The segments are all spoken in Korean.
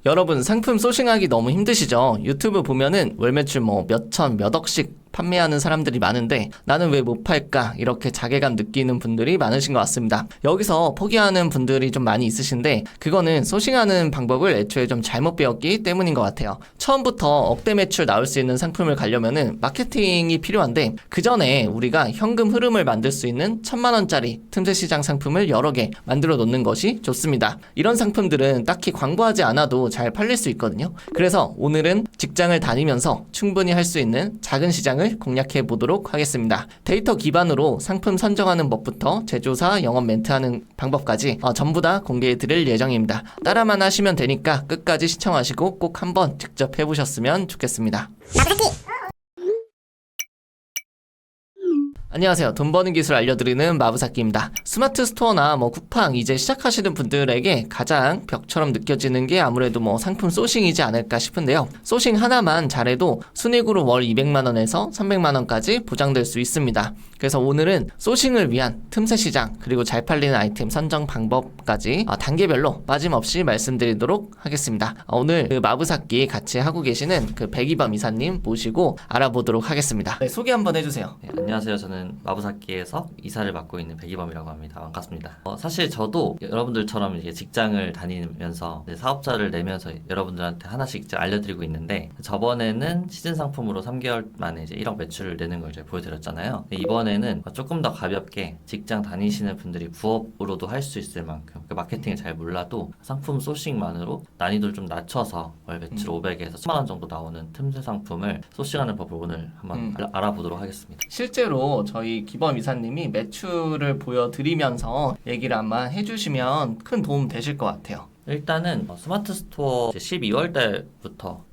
여러분 상품 소싱하기 너무 힘드시죠? 유튜브 보면은 월 매출 뭐 몇천, 몇 억씩 판매하는 사람들이 많은데 나는 왜 못 팔까? 이렇게 자괴감 느끼는 분들이 많으신 것 같습니다. 여기서 포기하는 분들이 좀 많이 있으신데 그거는 소싱하는 방법을 애초에 좀 잘못 배웠기 때문인 것 같아요. 처음부터 억대 매출 나올 수 있는 상품을 가려면은 마케팅이 필요한데 그 전에 우리가 현금 흐름을 만들 수 있는 1,000만 원짜리 틈새 시장 상품을 여러 개 만들어 놓는 것이 좋습니다. 이런 상품들은 딱히 광고하지 않아도 잘 팔릴 수 있거든요. 그래서 오늘은 직장을 다니면서 충분히 할 수 있는 작은 시장을 공략해 보도록 하겠습니다. 데이터 기반으로 상품 선정하는 법부터 제조사, 영업 멘트하는 방법까지 전부 다 공개해 드릴 예정입니다. 따라만 하시면 되니까 끝까지 시청하시고 꼭 한번 직접 해보셨으면 좋겠습니다. 안녕하세요. 돈 버는 기술 알려드리는 마부사키입니다. 스마트 스토어나 쿠팡 이제 시작하시는 분들에게 가장 벽처럼 느껴지는 게 아무래도 상품 소싱이지 않을까 싶은데요. 소싱 하나만 잘해도 순이익으로 월 200만원에서 300만원까지 보장될 수 있습니다. 그래서 오늘은 소싱을 위한 틈새 시장 그리고 잘 팔리는 아이템 선정 방법까지 단계별로 빠짐없이 말씀드리도록 하겠습니다. 오늘 그 마부사키 같이 하고 계시는 그 백이범 이사님 모시고 알아보도록 하겠습니다. 네, 소개 한번 해주세요. 네, 안녕하세요. 저는 마부사키에서 이사를 맡고 있는 백이범이라고 합니다. 반갑습니다. 사실 저도 여러분들처럼 이제 직장을 다니면서 사업자를 내면서 여러분들한테 하나씩 이제 알려드리고 있는데 저번에는 시즌 상품으로 3개월 만에 이제 1억 매출을 내는 걸 이제 보여드렸잖아요. 이번에는 조금 더 가볍게 직장 다니시는 분들이 부업으로도 할 수 있을 만큼 그 마케팅을 잘 몰라도 상품 소싱만으로 난이도를 좀 낮춰서 월 매출 500에서 1000만 원 정도 나오는 틈새 상품을 소싱하는 법을 오늘 한번 알아보도록 하겠습니다. 실제로 저희 기범 이사님이 매출을 보여드리면서 얘기를 한번 해주시면 큰 도움 되실 것 같아요. 일단은 스마트 스토어 12월 달부터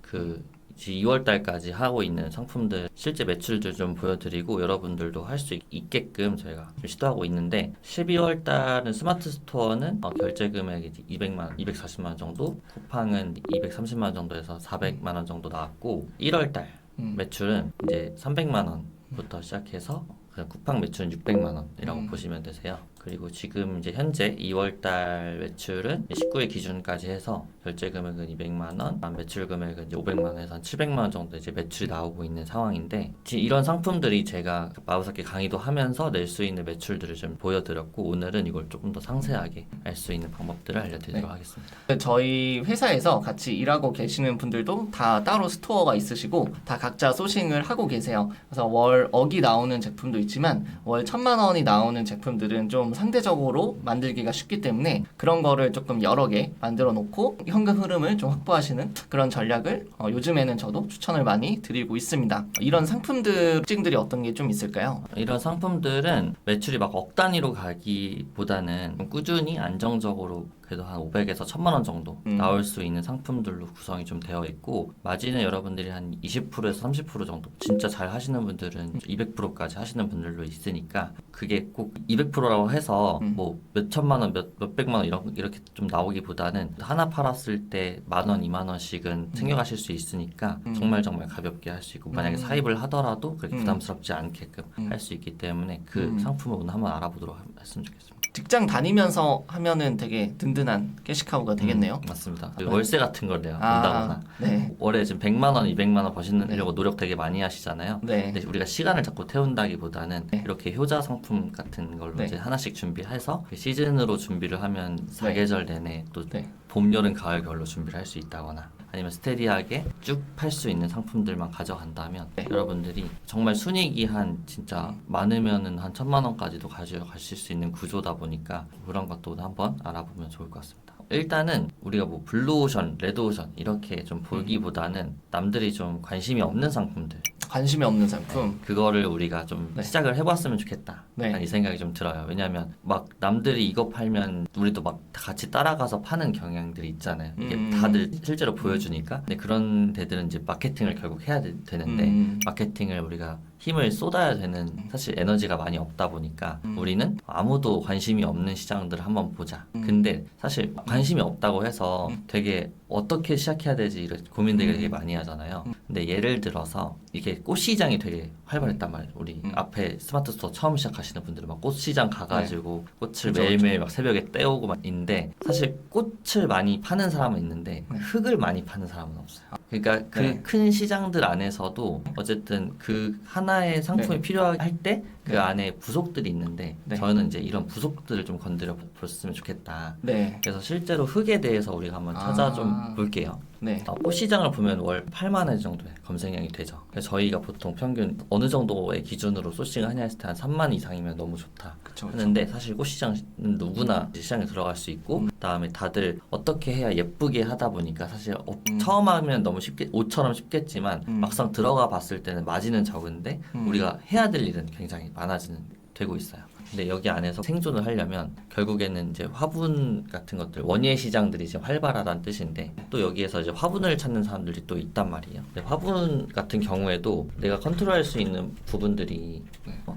2월 달까지 하고 있는 상품들 실제 매출들 좀 보여드리고 여러분들도 할 수 있게끔 저희가 좀 시도하고 있는데 12월 달은 스마트 스토어는 결제 금액이 200만 원, 240만 원 정도, 쿠팡은 230만 원 정도에서 400만 원 정도 나왔고 1월 달 매출은 이제 300만 원부터 시작해서 그냥 쿠팡 매출은 600만 원이라고 보시면 되세요. 그리고 지금 이제 현재 2월달 매출은 19일 기준까지 해서 결제 금액은 200만 원, 매출 금액은 이제 500만 원에서 한 700만 원 정도 이제 매출이 나오고 있는 상황인데 이런 상품들이 제가 마부사키 강의도 하면서 낼 수 있는 매출들을 좀 보여드렸고 오늘은 이걸 조금 더 상세하게 알 수 있는 방법들을 알려드리도록 하겠습니다. 저희 회사에서 같이 일하고 계시는 분들도 다 따로 스토어가 있으시고 다 각자 소싱을 하고 계세요. 그래서 월 억이 나오는 제품도 있지만 월 1,000만 원이 나오는 제품들은 좀 상대적으로 만들기가 쉽기 때문에 그런 거를 조금 여러 개 만들어 놓고 현금 흐름을 좀 확보하시는 그런 전략을 요즘에는 저도 추천을 많이 드리고 있습니다. 이런 상품들 특징들이 어떤 게 좀 있을까요? 이런 상품들은 매출이 막 억 단위로 가기보다는 꾸준히 안정적으로 그래도 한 500에서 1,000만 원 정도 나올 수 있는 상품들로 구성이 좀 되어 있고 마진은 여러분들이 한 20%에서 30% 정도 진짜 잘 하시는 분들은 200%까지 하시는 분들도 있으니까 그게 꼭 200%라고 해서 뭐 몇천만 원, 몇백만 원 이렇게 좀 나오기보다는 하나 팔았을 때 10,000원, 20,000원씩은 챙겨가실 수 있으니까 정말 가볍게 할 수 있고 만약에 사입을 하더라도 그렇게 부담스럽지 않게끔 할 수 있기 때문에 그 상품을 오늘 한번 알아보도록 했으면 좋겠습니다. 직장 다니면서 하면은 되게 든든한 캐시카우가 되겠네요. 맞습니다. 월세 같은 걸 내가 본다거나 네. 월에 지금 100만 원, 200만 원 버시려고 노력 되게 많이 하시잖아요. 네. 근데 우리가 시간을 자꾸 태운다기보다는 이렇게 효자 상품 같은 걸로 이제 하나씩 준비해서 시즌으로 준비를 하면 사계절 내내 또 봄, 여름, 가을, 겨울로 준비를 할 수 있다거나 아니면 스테디하게 쭉 팔 수 있는 상품들만 가져간다면 여러분들이 정말 순이익이 한 진짜 많으면은 한 1,000만 원까지도 가져가실 수 있는 구조다 보니까 그런 것도 한번 알아보면 좋을 것 같습니다. 일단은 우리가 뭐 블루오션, 레드오션 이렇게 좀 보기보다는 남들이 좀 관심이 없는 상품들 관심이 없는 상품 그거를 우리가 좀 시작을 해봤으면 좋겠다 이 생각이 좀 들어요. 왜냐하면 막 남들이 이거 팔면 우리도 막 같이 따라가서 파는 경향들이 있잖아요. 이게 다들 실제로 보여주니까 근데 그런 데들은 이제 마케팅을 결국 해야 되는데 마케팅을 우리가 힘을 쏟아야 되는 사실 에너지가 많이 없다 보니까 우리는 아무도 관심이 없는 시장들을 한번 보자. 근데 사실 관심이 없다고 해서 되게 어떻게 시작해야 되지 이런 고민들이 되게 많이 하잖아요. 근데 예를 들어서 이게 꽃시장이 되게 활발했단 말이에요. 우리 앞에 스마트 스토어 처음 시작하시는 분들은 막 꽃시장 가가지고 꽃을 매일매일 막 새벽에 떼오고 막 있는데 사실 꽃을 많이 파는 사람은 있는데 흙을 많이 파는 사람은 없어요. 그러니까 그 큰 시장들 안에서도 어쨌든 그 하나의 상품이 필요할 때 그 안에 부속들이 있는데 저는 이제 이런 부속들을 좀 건드려 봤으면 좋겠다. 네. 그래서 실제로 흙에 대해서 우리가 한번 찾아 좀 볼게요. 네. 꽃시장을 보면 월 8만 원 정도의 검색량이 되죠. 그래서 저희가 보통 평균 어느 정도의 기준으로 소싱을 하냐 했을 때 한 3만 이상이면 너무 좋다 그쵸. 하는데 사실 꽃시장은 누구나 시장에 들어갈 수 있고 그다음에 다들 어떻게 해야 예쁘게 하다 보니까 사실 처음 하면 너무 쉽게 옷처럼 쉽겠지만 막상 들어가 봤을 때는 마진은 적은데 우리가 해야 될 일은 굉장히 많아지는 되고 있어요. 근데 여기 안에서 생존을 하려면 결국에는 이제 화분 같은 것들 원예 시장들이 이제 활발하다는 뜻인데 또 여기에서 이제 화분을 찾는 사람들이 또 있단 말이에요. 근데 화분 같은 경우에도 내가 컨트롤할 수 있는 부분들이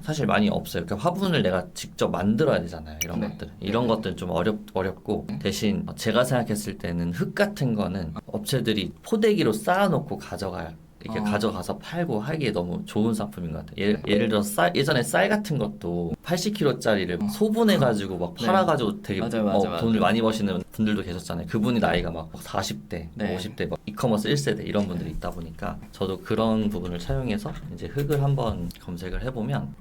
사실 많이 없어요. 그러니까 화분을 내가 직접 만들어야 되잖아요. 이런 것들 이런 것들은 좀 어렵고 대신 제가 생각했을 때는 흙 같은 거는 업체들이 포대기로 쌓아놓고 이렇게 가져가서 팔고 하기에 너무 좋은 상품인 것 같아요. 예를 들어 예전에 쌀 같은 것도 80kg짜리를 소분해가지고 막 팔아가지고 되게 맞아요. 돈을 많이 버시는 분들도 계셨잖아요. 그분이 나이가 막 40대, 50대, 막 이커머스 1세대 이런 분들이 있다 보니까 저도 그런 부분을 차용해서 이제 흙을 한번 검색을 해보면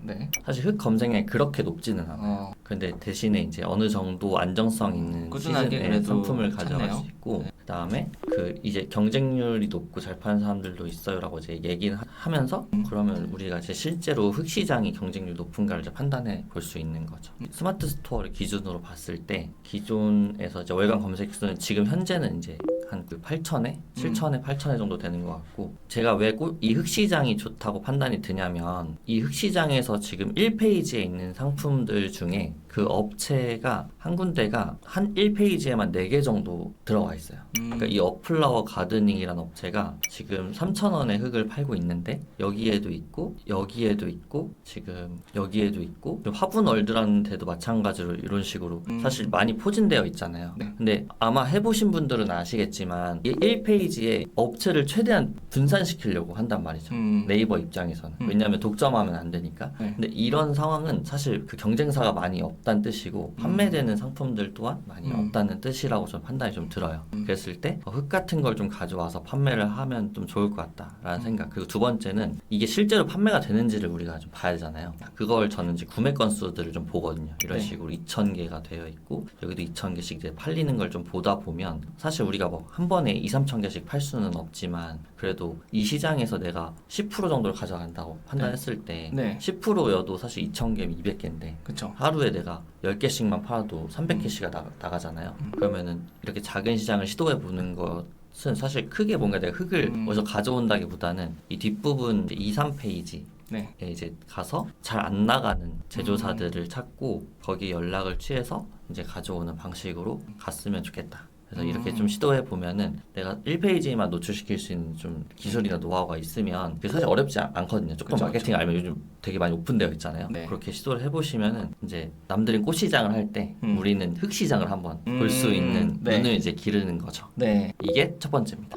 사실 흙 검색량이 그렇게 높지는 않아요. 근데 대신에 이제 어느 정도 안정성 있는 꾸준하게 시즌의 그래도 상품을 가져갈 찾네요. 수 있고 그다음에 그 이제 경쟁률이 높고 잘 파는 사람들도 있어요라고 이제 얘기를 하면서 그러면 우리가 이제 실제로 흙 시장이 경쟁률 높은가를 이제 판단해 볼 수 있는 거죠. 스마트 스토어를 기준으로 봤을 때 기존에서 이제 월간 검색 수는 지금 현재는 이제 한 그 8천에 7천에 8천에 정도 되는 것 같고 제가 왜 이 흙 시장이 좋다고 판단이 드냐면 이 흙 시장에서 지금 1페이지에 있는 상품들 중에 그 업체가 한 군데가 한 1페이지에만 4개 정도 들어가 있어요. 그러니까 이 어플라워 가드닝이라는 업체가 지금 3,000원에 흙을 팔고 있는데 여기에도 있고 여기에도 있고 지금 여기에도 있고 화분월드라는 데도 마찬가지로 이런 식으로 사실 많이 포진되어 있잖아요. 근데 아마 해보신 분들은 아시겠지만 이 1페이지에 업체를 최대한 분산시키려고 한단 말이죠. 네이버 입장에서는. 왜냐하면 독점하면 안 되니까. 근데 이런 상황은 사실 그 경쟁사가 많이 없다는 뜻이고 판매되는 상품들 또한 많이 없다는 뜻이라고 좀 판단이 좀 들어요. 그랬을 때 흙 같은 걸 좀 가져와서 판매를 하면 좀 좋을 것 같다라는 생각. 그리고 두 번째는 이게 실제로 판매가 되는지를 우리가 좀 봐야 되잖아요. 그걸 저는 이제 구매 건수들을 좀 보거든요. 이런 식으로 2,000개가 되어 있고 여기도 2,000개씩 이제 팔리는 걸 좀 보다 보면 사실 우리가 뭐 한 번에 2,000~3,000개씩 팔 수는 없지만 그래도 이 시장에서 내가 10% 정도를 가져간다고 판단했을 때 10%여도 사실 2,000개면 200개인데 그쵸. 하루에 내가 10개씩만 팔아도 300개씩가 나가잖아요. 그러면은 이렇게 작은 시장을 시도해 보는 것은 사실 크게 뭔가 내가 흙을 어디서 가져온다기보다는 이 뒷부분 2, 3페이지 이제 가서 잘 안 나가는 제조사들을 찾고 거기에 연락을 취해서 이제 가져오는 방식으로 갔으면 좋겠다. 그래서 이렇게 좀 시도해 보면은 내가 1페이지에만 노출시킬 수 있는 좀 기술이나 노하우가 있으면 그게 사실 어렵지 않거든요. 조금 마케팅 알면 요즘 되게 많이 오픈되어 있잖아요. 그렇게 시도를 해보시면은 이제 남들은 꽃시장을 할 때 우리는 흙시장을 한번 볼 수 있는 눈을 이제 기르는 거죠. 이게 첫 번째입니다.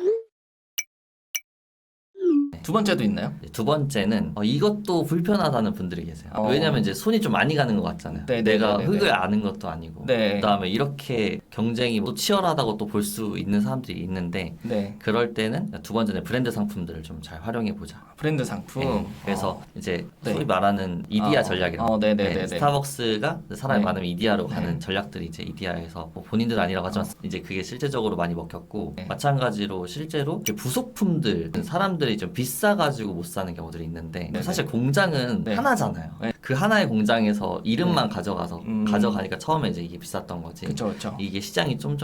두 번째도 있나요? 두 번째는 이것도 불편하다는 분들이 계세요. 왜냐면 이제 손이 좀 많이 가는 것 같잖아요. 내가 흙을 아는 것도 아니고 그다음에 이렇게 경쟁이 또 치열하다고 또 볼 수 있는 사람들이 있는데 그럴 때는 두 번째는 브랜드 상품들을 좀 잘 활용해 보자. 브랜드 상품. 그래서 이제 소위 말하는 이디야 전략이라고. 스타벅스가 사람이 많으면 이디야로 가는 전략들이 이제 이디야에서 뭐 본인들 아니라고 하지만 이제 그게 실제적으로 많이 먹혔고 마찬가지로 실제로 부속품들 사람들이 좀 비싸가지고 못 사는 경우들이 있는데 사실 공장은 하나잖아요. 그 하나의 공장에서 이름만 네. 가져가서 가져가니까 처음에 이제 이게 비쌌던 거지. 그쵸. 이게 시장이 좀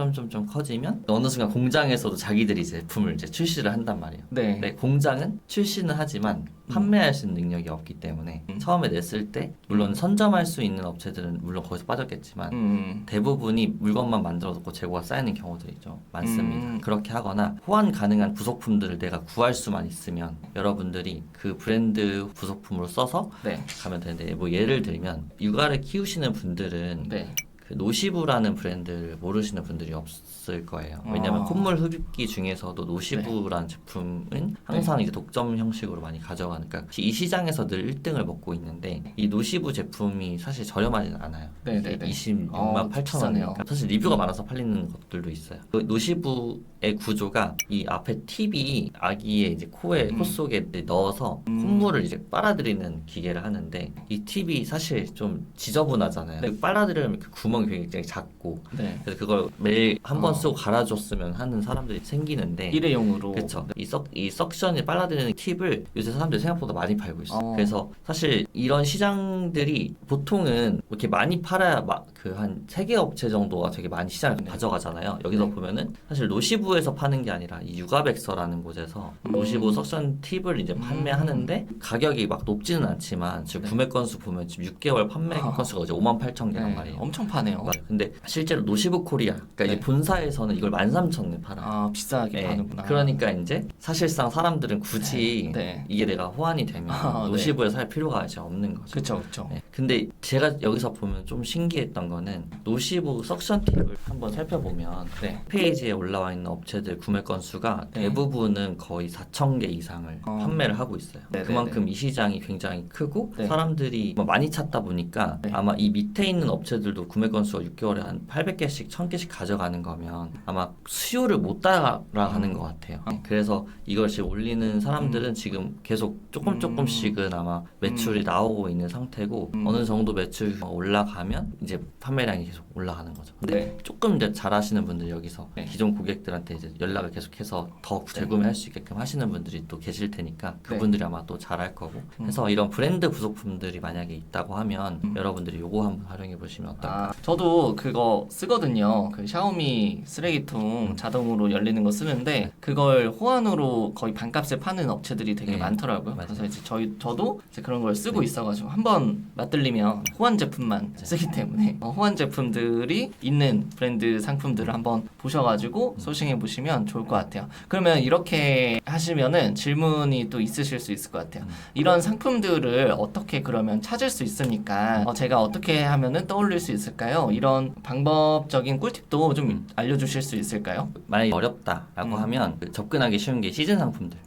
커지면 어느 순간 공장에서도 자기들이 제품을 이제 출시를 한단 말이에요. 네. 근데 공장은 출시는 하지만 판매할 수 있는 능력이 없기 때문에 처음에 냈을 때 물론 선점할 수 있는 업체들은 물론 거기서 빠졌겠지만 대부분이 물건만 만들어 놓고 재고가 쌓이는 경우들이 좀 많습니다. 그렇게 하거나 호환 가능한 부속품들을 내가 구할 수만 있으면 여러분들이 그 브랜드 부속품으로 써서 네. 가면 되는데 뭐 예를 들면 육아를 키우시는 분들은 네. 그 노시부라는 브랜드를 모르시는 분들이 없을 거예요. 왜냐하면 콧물 흡입기 중에서도 노시부라는 제품은 항상 이제 독점 형식으로 많이 가져가는, 그러니까 이 시장에서 늘 1등을 먹고 있는데 이 노시부 제품이 사실 저렴하지는 않아요. 네네네. 26만 8천 원이니까 사실 리뷰가 많아서 팔리는 것들도 있어요. 그 노시부의 구조가 이 앞에 팁이 아기의 이제 코 속에 넣어서 콧물을 이제 빨아들이는 기계를 하는데 이 팁이 사실 좀 지저분하잖아요. 근데 빨아들이면 그 구멍이 굉장히 작고 네. 그래서 그걸 매일 한 번 쓰고 갈아줬으면 하는 사람들이 생기는데 일회용으로. 그렇죠. 이 석션이 빨아들이는 팁을 요새 사람들이 생각보다 많이 팔고 있어요. 그래서 사실 이런 시장들이 보통은 이렇게 많이 팔아야 그 한 3개 업체 정도가 되게 많이 시장을 가져가잖아요. 여기서 보면은 사실 노시부에서 파는 게 아니라 이 육아백서라는 곳에서 노시부 석션 팁을 이제 판매하는데 가격이 막 높지는 않지만 지금 구매 건수 보면 지금 6개월 판매 건수가 이제 58,000개란 말이에요. 엄청 파네요. 맞아요. 근데 실제로 노시부 코리아, 그러니까 이제 본사에서는 이걸 13,000원에 팔아요. 비싸게 파는구나. 그러니까 이제 사실상 사람들은 굳이 이게 내가 호환이 되면 노시부에서 살 필요가 이제 없는 거죠. 그쵸. 근데 제가 여기서 보면 좀 신기했던 거는 노시부 석션 팁을 한번 살펴보면 페이지에 올라와 있는 업체들 구매 건수가 대부분은 거의 4,000개 이상을 판매를 하고 있어요. 그만큼 이 시장이 굉장히 크고 사람들이 많이 찾다 보니까 아마 이 밑에 있는 업체들도 구매 건수가 6개월에 한 800개씩 1000개씩 가져가는 거면 아마 수요를 못 따라가는 것 같아요. 그래서 이걸 지금 올리는 사람들은 지금 계속 조금씩은 아마 매출이 나오고 있는 상태고 어느 정도 매출이 올라가면 이제 판매량이 계속 올라가는 거죠. 근데 조금 이제 잘하시는 분들 여기서 기존 고객들한테 이제 연락을 계속해서 더 재구매할 수 있게끔 하시는 분들이 또 계실 테니까 그분들이 아마 또 잘할 거고 그래서 이런 브랜드 부속품들이 만약에 있다고 하면 여러분들이 요거 한번 활용해 보시면 어떨까요? 저도 그거 쓰거든요. 그 샤오미 쓰레기통 자동으로 열리는 거 쓰는데 그걸 호환으로 거의 반값에 파는 업체들이 되게 많더라고요. 맞아요. 그래서 이제 저도 이제 그런 걸 쓰고 있어가지고 한번 맛들리면 호환 제품만 쓰기 때문에 호환 제품들이 있는 브랜드 상품들을 한번 보셔가지고 소싱해 보시면 좋을 것 같아요. 그러면 이렇게 하시면은 질문이 또 있으실 수 있을 것 같아요. 이런 상품들을 어떻게 그러면 찾을 수 있습니까? 제가 어떻게 하면은 떠올릴 수 있을까요? 이런 방법적인 꿀팁도 좀 알려주실 수 있을까요? 만약에 어렵다라고 하면 접근하기 쉬운 게 시즌 상품들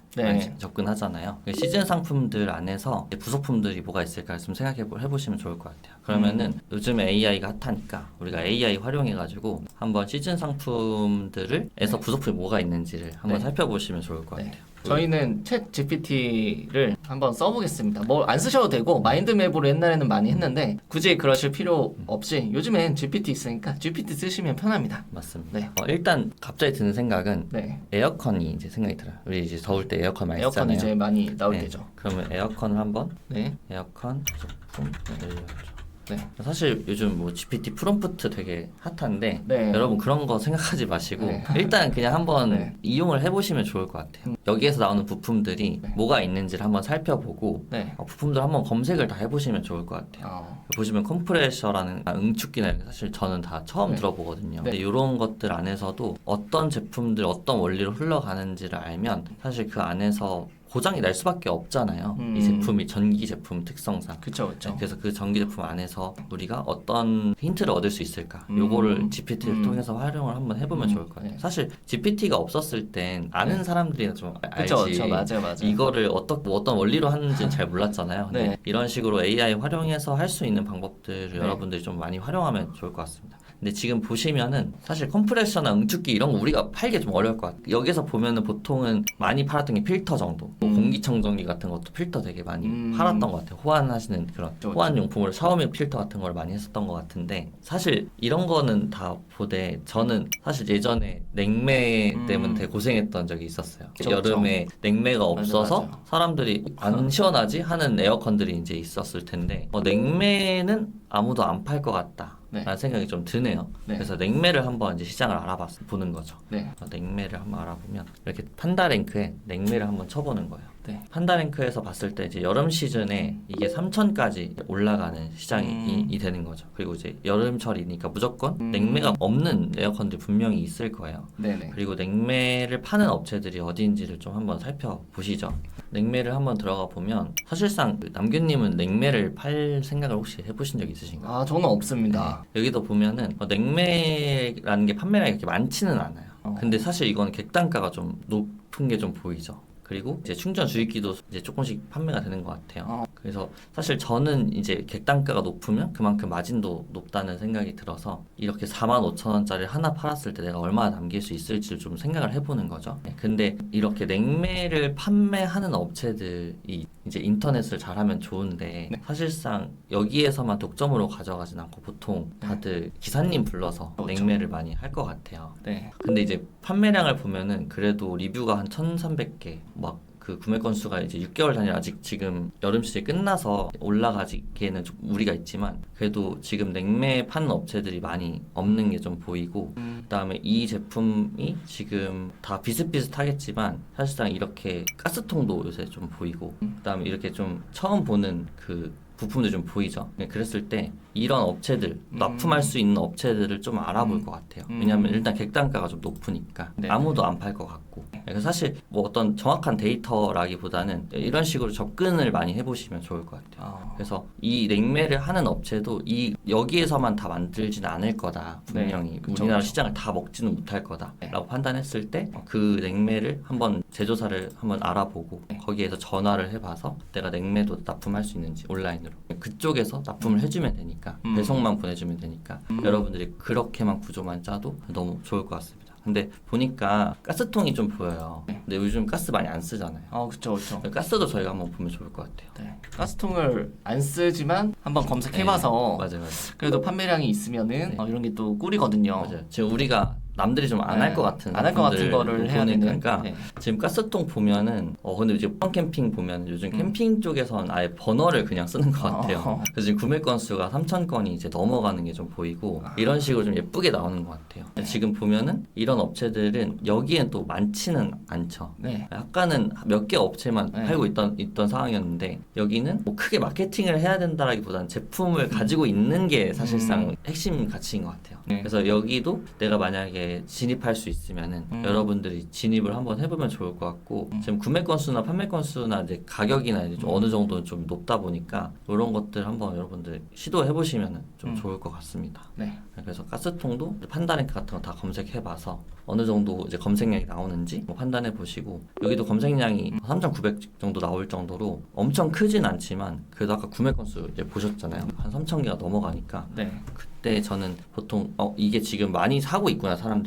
접근하잖아요. 시즌 상품들 안에서 부속품들이 뭐가 있을까 좀 해보시면 좋을 것 같아요. 그러면은 요즘에 AI가 핫하니까 우리가 AI 활용해가지고 한번 시즌 상품들에서 부속품이 뭐가 있는지를 한번 살펴보시면 좋을 것 같아요. 저희는 챗 GPT를 한번 써보겠습니다. 뭐 안 쓰셔도 되고 마인드맵으로 옛날에는 많이 했는데 굳이 그러실 필요 없이 요즘엔 GPT 있으니까 GPT 쓰시면 편합니다. 맞습니다. 일단 갑자기 드는 생각은 에어컨이 이제 생각이 들어요. 우리 이제 더울 때 에어컨 많이 쓰잖아요. 에어컨 이제 많이 나올 때죠. 그러면 에어컨을 한번 에어컨 부속품 사실 요즘 뭐 GPT 프롬프트 되게 핫한데 여러분 그런 거 생각하지 마시고 일단 그냥 한번 이용을 해보시면 좋을 것 같아요. 여기에서 나오는 부품들이 뭐가 있는지를 한번 살펴보고 부품들 한번 검색을 다 해보시면 좋을 것 같아요. 보시면 컴프레셔라는 응축기나 사실 저는 다 처음 들어보거든요. 근데 이런 것들 안에서도 어떤 제품들 어떤 원리로 흘러가는지를 알면 사실 그 안에서 고장이 날 수밖에 없잖아요. 이 제품이 전기 제품 특성상. 그쵸. 그래서 그 전기 제품 안에서 우리가 어떤 힌트를 얻을 수 있을까? 요거를 GPT를 통해서 활용을 한번 해보면 좋을 것 같아요. 사실 GPT가 없었을 땐 아는 사람들이나 좀 알지. 그쵸. 맞아요. 이거를 어떤 원리로 하는지는 잘 몰랐잖아요. 근데 이런 식으로 AI 활용해서 할 수 있는 방법들을 여러분들이 좀 많이 활용하면 좋을 것 같습니다. 근데 지금 보시면은 사실 컴프레셔나 응축기 이런 거 우리가 팔기 좀 어려울 것 같아요. 여기서 보면은 보통은 많이 팔았던 게 필터 정도, 뭐 공기청정기 같은 것도 필터 되게 많이 팔았던 것 같아요. 호환하시는 그런 호환 용품으로 샤오미 필터 같은 걸 많이 했었던 것 같은데, 사실 이런 거는 다 보되 저는 사실 예전에 냉매 때문에 되게 고생했던 적이 있었어요. 그쵸, 여름에 냉매가 없어서 맞아. 사람들이 안 시원하지 하는 에어컨들이 이제 있었을 텐데, 냉매는 아무도 안 팔 것 같다. 네. 라는 생각이 좀 드네요. 네. 그래서 냉매를 한번 이제 시장을 보는 거죠. 네. 냉매를 한번 알아보면 이렇게 판다랭크에 냉매를 한번 쳐보는 거예요. 네. 판다랭크에서 봤을 때 이제 여름 시즌에 이게 3천까지 올라가는 시장이 이 되는 거죠. 그리고 이제 여름철이니까 무조건 냉매가 없는 에어컨들이 분명히 있을 거예요. 네네. 그리고 냉매를 파는 업체들이 어디인지를 좀 한번 살펴보시죠. 냉매를 한번 들어가 보면 사실상 남규님은 냉매를 팔 생각을 혹시 해보신 적 있으신가요? 아, 저는 없습니다. 여기도 보면은 냉매라는 게 판매량이 그렇게 많지는 않아요. 근데 사실 이건 객단가가 좀 높은 게 좀 보이죠. 그리고 이제 충전 주입기도 이제 조금씩 판매가 되는 것 같아요. 그래서 사실 저는 이제 객단가가 높으면 그만큼 마진도 높다는 생각이 들어서 이렇게 45,000원짜리 하나 팔았을 때 내가 얼마나 남길 수 있을지를 좀 생각을 해보는 거죠. 근데 이렇게 냉매를 판매하는 업체들이 이제 인터넷을 잘하면 좋은데 사실상 여기에서만 독점으로 가져가진 않고 보통 다들 기사님 불러서 냉매를 많이 할 것 같아요. 네. 근데 이제 판매량을 보면은 그래도 리뷰가 한 1,300개, 막 그 구매 건수가 이제 6개월 단위, 아직 지금 여름 시즌 끝나서 올라가기에는 좀 무리가 있지만 그래도 지금 냉매 파는 업체들이 많이 없는 게 좀 보이고, 그다음에 이 제품이 지금 다 비슷비슷하겠지만 사실상 이렇게 가스통도 요새 좀 보이고, 그다음에 이렇게 좀 처음 보는 그 부품도 좀 보이죠. 그랬을 때 이런 업체들, 납품할 수 있는 업체들을 좀 알아볼 것 같아요. 왜냐하면 일단 객단가가 좀 높으니까 네. 아무도 안 팔 것 같고. 그래서 사실 뭐 어떤 정확한 데이터라기보다는 이런 식으로 접근을 많이 해보시면 좋을 것 같아요. 그래서 이 냉매를 하는 업체도 여기에서만 다 만들지는 않을 거다. 분명히 네. 그쵸, 우리나라 그쵸. 시장을 다 먹지는 못할 거다라고 네. 판단했을 때 그 냉매를 한번 제조사를 한번 알아보고 거기에서 전화를 해봐서 내가 냉매도 납품할 수 있는지 온라인으로 그쪽에서 납품을 해주면 되니까 배송만 보내주면 되니까 여러분들이 그렇게만 구조만 짜도 너무 좋을 것 같습니다. 근데 보니까 가스통이 좀 보여요. 근데 요즘 가스 많이 안 쓰잖아요. 그쵸, 그쵸. 가스도 저희가 한번 보면 좋을 것 같아요. 네. 가스통을 안 쓰지만 한번 검색해봐서 맞아요. 그래도 판매량이 있으면은 네. 이런 게 또 꿀이거든요. 맞아요. 지금 우리가 남들이 좀 안 할 것 같은 안 할 것 같은 거를 해야 되는. 보니까 네. 지금 가스통 보면은 근데 이제 캠핑 보면 요즘 캠핑 쪽에서는 아예 버너를 그냥 쓰는 것 같아요. 그래서 지금 구매 건수가 3,000건이 이제 넘어가는 게 좀 보이고 이런 식으로 좀 예쁘게 나오는 것 같아요. 지금 보면은 이런 업체들은 여기엔 또 많지는 않죠. 네. 약간은 몇 개 업체만 네. 팔고 있던 상황이었는데 여기는 뭐 크게 마케팅을 해야 된다라기보다는 제품을 가지고 있는 게 사실상 핵심 가치인 것 같아요. 네. 그래서 여기도 내가 만약에 진입할 수 있으면은 여러분들이 진입을 한번 해보면 좋을 것 같고, 지금 구매 건수나 판매 건수나 이제 가격이나 이제 좀 어느 정도 좀 높다 보니까 이런 것들 한번 여러분들 시도해 보시면은 좀 좋을 것 같습니다. 네. 그래서 가스통도 판다랭크 같은 거 다 검색해봐서 어느 정도 이제 검색량이 나오는지 판단해 보시고, 여기도 검색량이 3,900 정도 나올 정도로 엄청 크진 않지만 그래도 아까 구매 건수 이제 보셨잖아요. 한 3,000개가 넘어가니까 네. 그때 저는 보통 이게 지금 많이 사고 있구나 사람들이.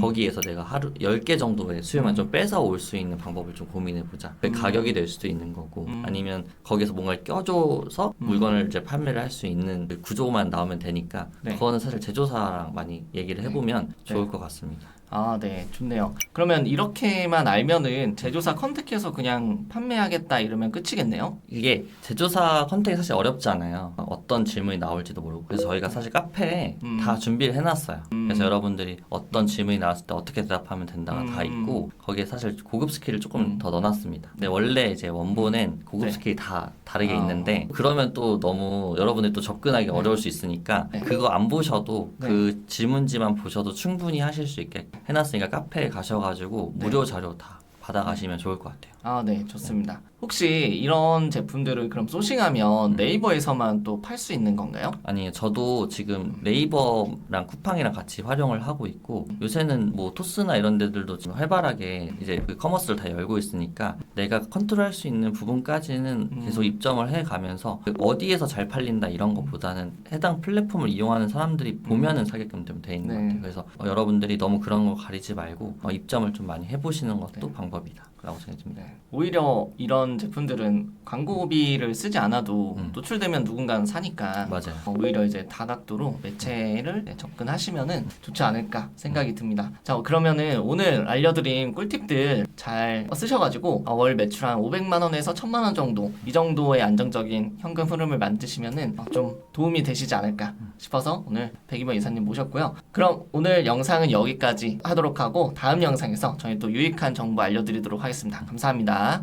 거기에서 내가 하루 10개 정도의 수요만 좀 뺏어 올 수 있는 방법을 좀 고민해 보자. 그 가격이 될 수도 있는 거고 아니면 거기서 뭔가를 껴줘서 물건을 이제 판매를 할 수 있는 그 구조만 나오면 되니까 네. 그거는 사실 제조사랑 많이 얘기를 해보면 좋을 것 같습니다. 네, 좋네요. 그러면 이렇게만 알면은 제조사 컨택해서 그냥 판매하겠다 이러면 끝이겠네요? 이게 제조사 컨택이 사실 어렵지 않아요. 어떤 질문이 나올지도 모르고. 그래서 저희가 사실 카페에 다 준비를 해놨어요. 그래서 여러분들이 어떤 질문이 나왔을 때 어떻게 대답하면 된다가 다 있고, 거기에 사실 고급 스킬을 조금 더 넣어놨습니다. 근데 원래 이제 원본엔 고급 네. 스킬이 다 다르게 있는데 그러면 또 너무 여러분들이 또 접근하기 어려울 수 있으니까 그거 안 보셔도 그 질문지만 보셔도 충분히 하실 수 있게 해놨으니까 카페에 가셔가지고 무료 자료 다 받아가시면 좋을 것 같아요. 아, 네, 좋습니다. 혹시 이런 제품들을 그럼 소싱하면 네이버에서만 또 팔 수 있는 건가요? 아니, 저도 지금 네이버랑 쿠팡이랑 같이 활용을 하고 있고, 요새는 뭐 토스나 이런 데들도 지금 활발하게 이제 그 커머스를 다 열고 있으니까 내가 컨트롤할 수 있는 부분까지는 계속 입점을 해 가면서 어디에서 잘 팔린다 이런 것보다는 해당 플랫폼을 이용하는 사람들이 보면은 사게끔 좀 돼 있는 것 네. 같아요. 그래서 여러분들이 너무 그런 거 가리지 말고 입점을 좀 많이 해보시는 것도 방법이다 라고 생각합니다. 네. 오히려 이런 제품들은 광고비를 쓰지 않아도 노출되면 누군가는 사니까 맞아요. 오히려 이제 다각도로 매체를 접근하시면은 좋지 않을까 생각이 듭니다. 자, 그러면은 오늘 알려드린 꿀팁들 잘 쓰셔가지고 월 매출 한 500만 원에서 1000만 원 정도 이 정도의 안정적인 현금 흐름을 만드시면은 좀 도움이 되시지 않을까 싶어서 오늘 백이번 이사님 모셨고요. 그럼 오늘 영상은 여기까지 하도록 하고 다음 영상에서 저희 또 유익한 정보 알려드리도록 하겠습니다. 감사합니다.